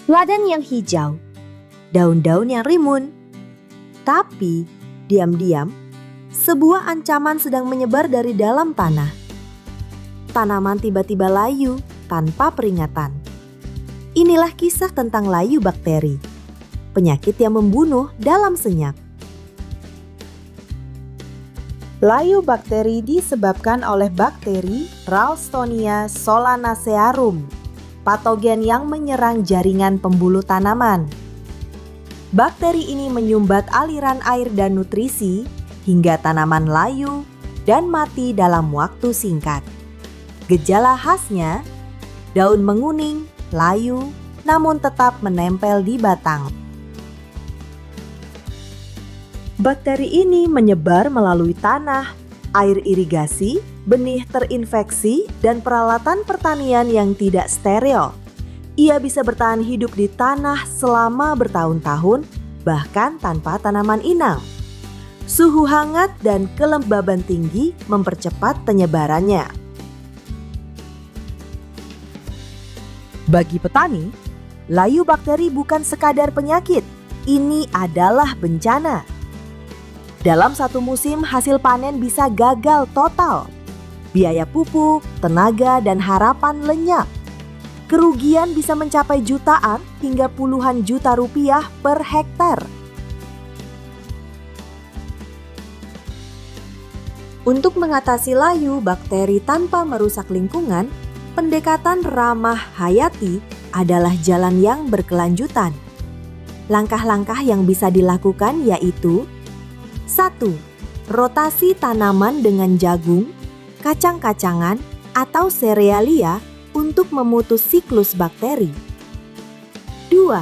ladang yang hijau, daun-daun yang rimbun. Tapi, diam-diam, sebuah ancaman sedang menyebar dari dalam tanah. Tanaman tiba-tiba layu tanpa peringatan. Inilah kisah tentang layu bakteri, penyakit yang membunuh dalam senyap. Layu bakteri disebabkan oleh bakteri Ralstonia solanacearum, patogen yang menyerang jaringan pembuluh tanaman. Bakteri ini menyumbat aliran air dan nutrisi hingga tanaman layu dan mati dalam waktu singkat. Gejala khasnya, daun menguning, layu, namun tetap menempel di batang. Bakteri ini menyebar melalui tanah, air irigasi, benih terinfeksi, dan peralatan pertanian yang tidak steril. Ia bisa bertahan hidup di tanah selama bertahun-tahun, bahkan tanpa tanaman inang. Suhu hangat dan kelembaban tinggi mempercepat penyebarannya. Bagi petani, layu bakteri bukan sekadar penyakit, ini adalah bencana. Dalam satu musim, hasil panen bisa gagal total. Biaya pupuk, tenaga, dan harapan lenyap. Kerugian bisa mencapai jutaan hingga puluhan juta rupiah per hektar. Untuk mengatasi layu bakteri tanpa merusak lingkungan, pendekatan ramah hayati adalah jalan yang berkelanjutan. Langkah-langkah yang bisa dilakukan yaitu 1. Rotasi tanaman dengan jagung, kacang-kacangan, atau serealia untuk memutus siklus bakteri. 2.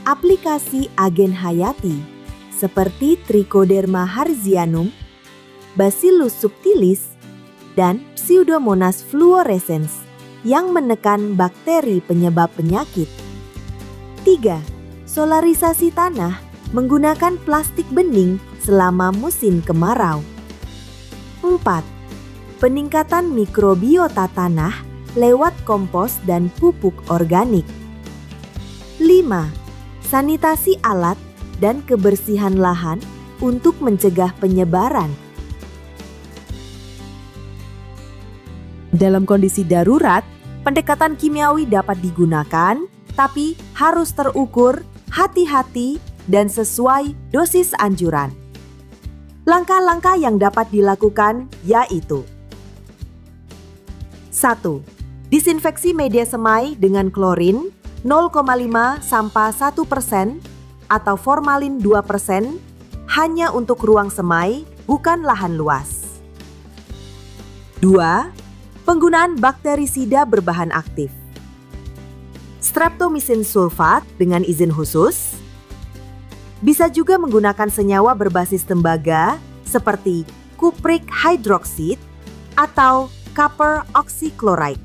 Aplikasi agen hayati seperti Trichoderma harzianum, Bacillus subtilis, dan Pseudomonas fluorescens yang menekan bakteri penyebab penyakit. 3. Solarisasi tanah menggunakan plastik bening selama musim kemarau. 4. Peningkatan mikrobiota tanah lewat kompos dan pupuk organik. 5. Sanitasi alat dan kebersihan lahan untuk mencegah penyebaran. Dalam kondisi darurat, pendekatan kimiawi dapat digunakan, tapi harus terukur, hati-hati, dan sesuai dosis anjuran. Langkah-langkah yang dapat dilakukan yaitu 1. Disinfeksi media semai dengan klorin 0,5 sampai 1% atau formalin 2% hanya untuk ruang semai, bukan lahan luas. 2. Penggunaan bakterisida berbahan aktif. Streptomycin sulfat dengan izin khusus. Bisa juga menggunakan senyawa berbasis tembaga seperti kuprik hydroxide atau copper oxychloride.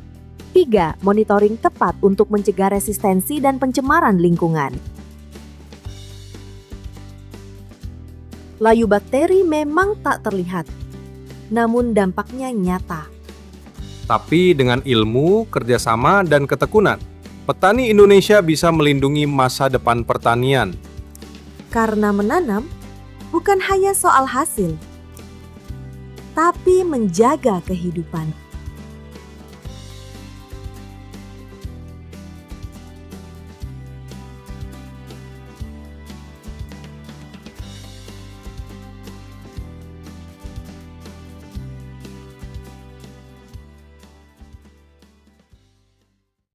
3. Monitoring tepat untuk mencegah resistensi dan pencemaran lingkungan. Layu bakteri memang tak terlihat, namun dampaknya nyata. Tapi dengan ilmu, kerjasama, dan ketekunan, petani Indonesia bisa melindungi masa depan pertanian. Karena menanam bukan hanya soal hasil, tapi menjaga kehidupan.